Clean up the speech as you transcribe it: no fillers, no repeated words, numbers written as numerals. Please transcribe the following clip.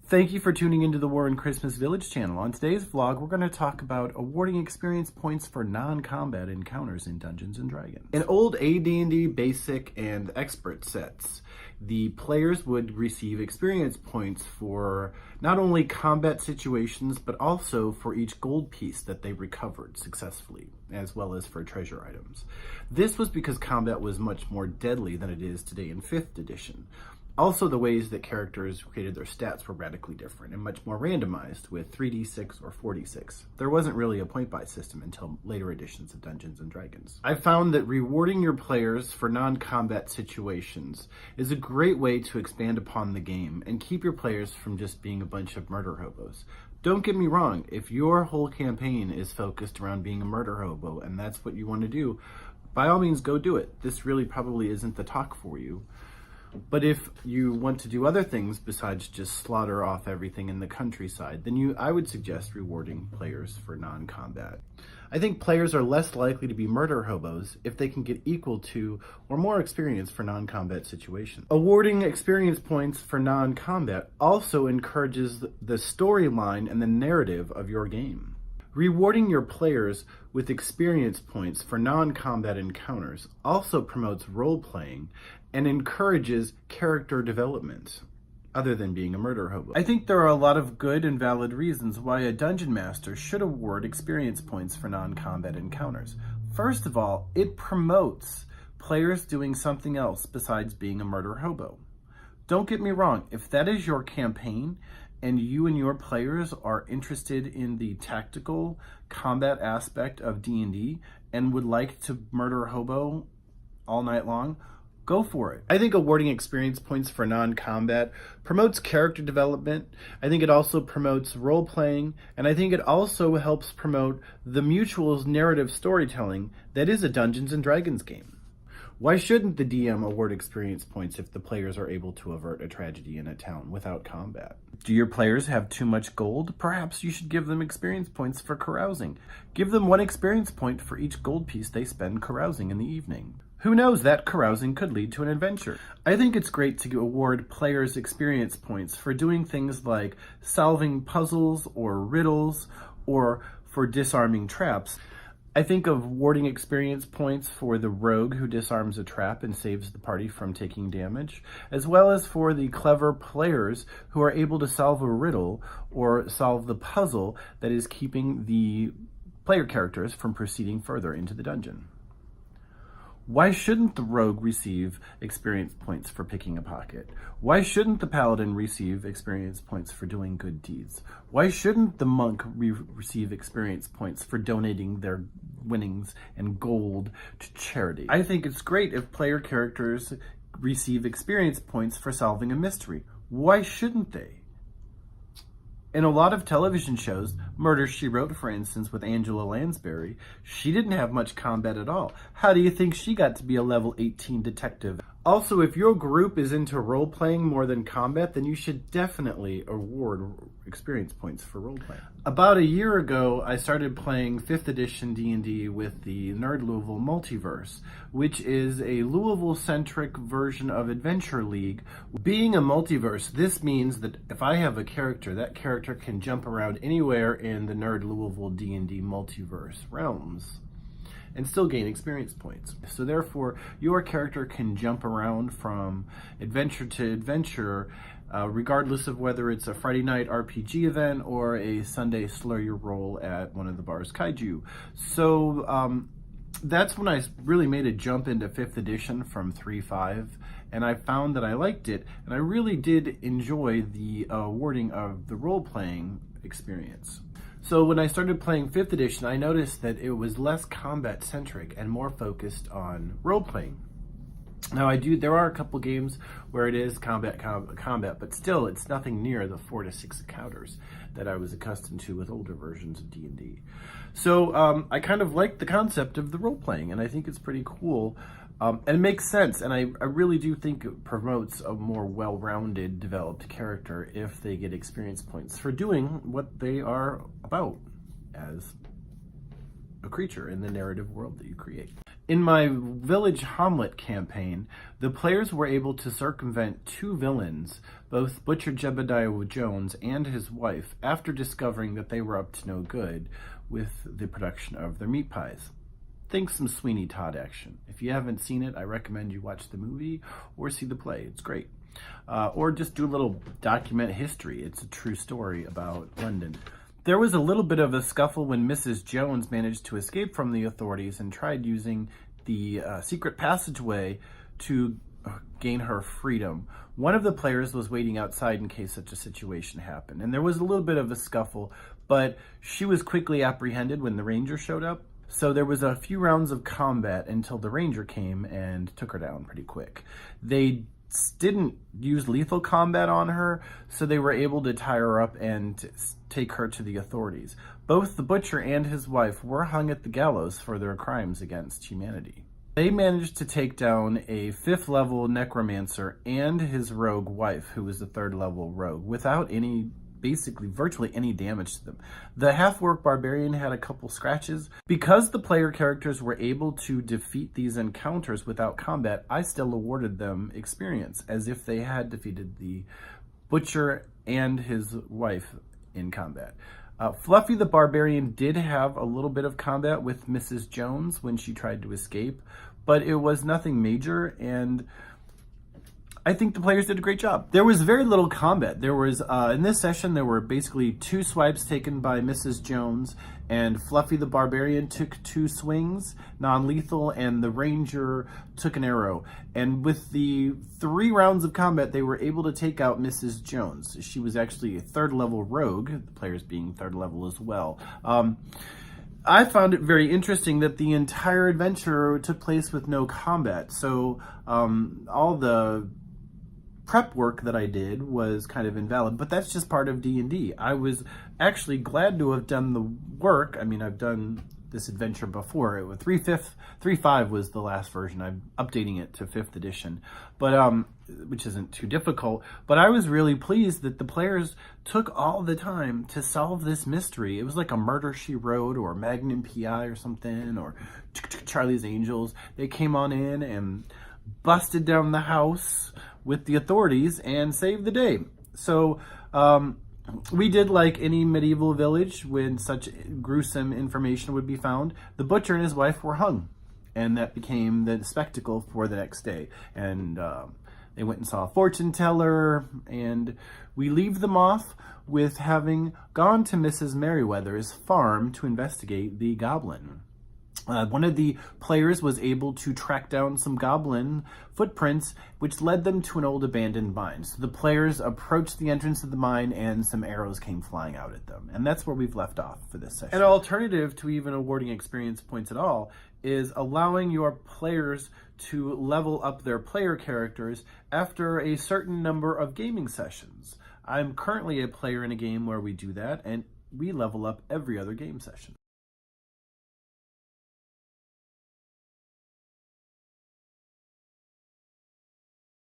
Thank you for tuning into the War in Christmas Village channel. On today's vlog, we're going to talk about awarding experience points for non-combat encounters in Dungeons & Dragons. In old AD&D Basic and Expert sets, the players would receive experience points for not only combat situations, but also for each gold piece that they recovered successfully, as well as for treasure items. This was because combat was much more deadly than it is today in 5th edition. Also, the ways that characters created their stats were radically different and much more randomized with 3d6 or 4d6. There wasn't really a point-buy system until later editions of Dungeons & Dragons. I found that rewarding your players for non-combat situations is a great way to expand upon the game and keep your players from just being a bunch of murder hobos. Don't get me wrong, if your whole campaign is focused around being a murder hobo and that's what you want to do, by all means go do it. This really probably isn't the talk for you. But if you want to do other things besides just slaughter off everything in the countryside, then I would suggest rewarding players for non-combat. I think players are less likely to be murder hobos if they can get equal to or more experience for non-combat situations. Awarding experience points for non-combat also encourages the storyline and the narrative of your game. Rewarding your players with experience points for non-combat encounters also promotes role-playing and encourages character development, other than being a murder hobo. I think there are a lot of good and valid reasons why a dungeon master should award experience points for non-combat encounters. First of all, it promotes players doing something else besides being a murder hobo. Don't get me wrong, if that is your campaign, and you and your players are interested in the tactical combat aspect of D&D and would like to murder hobo all night long, go for it. I think awarding experience points for non-combat promotes character development. I think it also promotes role-playing, and I think it also helps promote the mutual narrative storytelling that is a Dungeons & Dragons game. Why shouldn't the DM award experience points if the players are able to avert a tragedy in a town without combat? Do your players have too much gold? Perhaps you should give them experience points for carousing. Give them 1 experience point for each gold piece they spend carousing in the evening. Who knows, that carousing could lead to an adventure. I think it's great to award players experience points for doing things like solving puzzles or riddles or for disarming traps. I think of awarding experience points for the rogue who disarms a trap and saves the party from taking damage, as well as for the clever players who are able to solve a riddle or solve the puzzle that is keeping the player characters from proceeding further into the dungeon. Why shouldn't the rogue receive experience points for picking a pocket? Why shouldn't the paladin receive experience points for doing good deeds? Why shouldn't the monk receive experience points for donating their winnings and gold to charity? I think it's great if player characters receive experience points for solving a mystery. Why shouldn't they? In a lot of television shows, Murder, She Wrote, for instance, with Angela Lansbury, she didn't have much combat at all. How do you think she got to be a level 18 detective? Also, if your group is into role-playing more than combat, then you should definitely award experience points for role-playing. About a year ago, I started playing 5th edition D&D with the Nerd Louisville Multiverse, which is a Louisville-centric version of Adventure League. Being a multiverse, this means that if I have a character, that character can jump around anywhere in the Nerd Louisville D&D multiverse realms and still gain experience points. So therefore, your character can jump around from adventure to adventure, regardless of whether it's a Friday night RPG event or a Sunday slur your roll at one of the bars kaiju. So that's when I really made a jump into 5th edition from 3.5, and I found that I liked it, and I really did enjoy the awarding of the role-playing experience. So when I started playing 5th edition, I noticed that it was less combat-centric and more focused on role-playing. Now there are a couple games where it is combat, but still it's nothing near the 4 to 6 encounters that I was accustomed to with older versions of D&D. So I kind of like the concept of the role-playing, and I think it's pretty cool. And it makes sense, and I really do think it promotes a more well-rounded, developed character if they get experience points for doing what they are about as a creature in the narrative world that you create. In my Village Hamlet campaign, the players were able to circumvent two villains, both Butcher Jebediah Jones and his wife, after discovering that they were up to no good with the production of their meat pies. Think some Sweeney Todd action. If you haven't seen it, I recommend you watch the movie or see the play. It's great. Or just do a little document history. It's a true story about London. There was a little bit of a scuffle when Mrs. Jones managed to escape from the authorities and tried using the secret passageway to gain her freedom. One of the players was waiting outside in case such a situation happened, and there was a little bit of a scuffle, but she was quickly apprehended when the ranger showed up. So there was a few rounds of combat until the ranger came and took her down pretty quick. They didn't use lethal combat on her, so they were able to tie her up and take her to the authorities. Both the butcher and his wife were hung at the gallows for their crimes against humanity. They managed to take down a 5th level necromancer and his rogue wife, who was a 3rd level rogue, without virtually any damage to them. The half-orc barbarian had a couple scratches. Because the player characters were able to defeat these encounters without combat, I still awarded them experience, as if they had defeated the butcher and his wife in combat. Fluffy the barbarian did have a little bit of combat with Mrs. Jones when she tried to escape, but it was nothing major, and I think the players did a great job. There was very little combat. There was, in this session, there were basically 2 swipes taken by Mrs. Jones, and Fluffy the Barbarian took 2 swings, non-lethal, and the Ranger took an arrow. And with the 3 rounds of combat, they were able to take out Mrs. Jones. She was actually a 3rd level rogue, the players being 3rd level as well. I found it very interesting that the entire adventure took place with no combat. So all the prep work that I did was kind of invalid, but that's just part of D&D. I was actually glad to have done the work. I mean, I've done this adventure before. 3.5 was the last version. I'm updating it to 5th edition, but which isn't too difficult. But I was really pleased that the players took all the time to solve this mystery. It was like a Murder, She Wrote or Magnum PI or something, or Charlie's Angels. They came on in and busted down the house with the authorities and saved the day. So we did like any medieval village when such gruesome information would be found. The butcher and his wife were hung, and that became the spectacle for the next day. And they went and saw a fortune teller, and we leave them off with having gone to Mrs. Merriweather's farm to investigate the goblin. One of the players was able to track down some goblin footprints, which led them to an old abandoned mine. So the players approached the entrance of the mine and some arrows came flying out at them. And that's where we've left off for this session. An alternative to even awarding experience points at all is allowing your players to level up their player characters after a certain number of gaming sessions. I'm currently a player in a game where we do that, and we level up every other game session.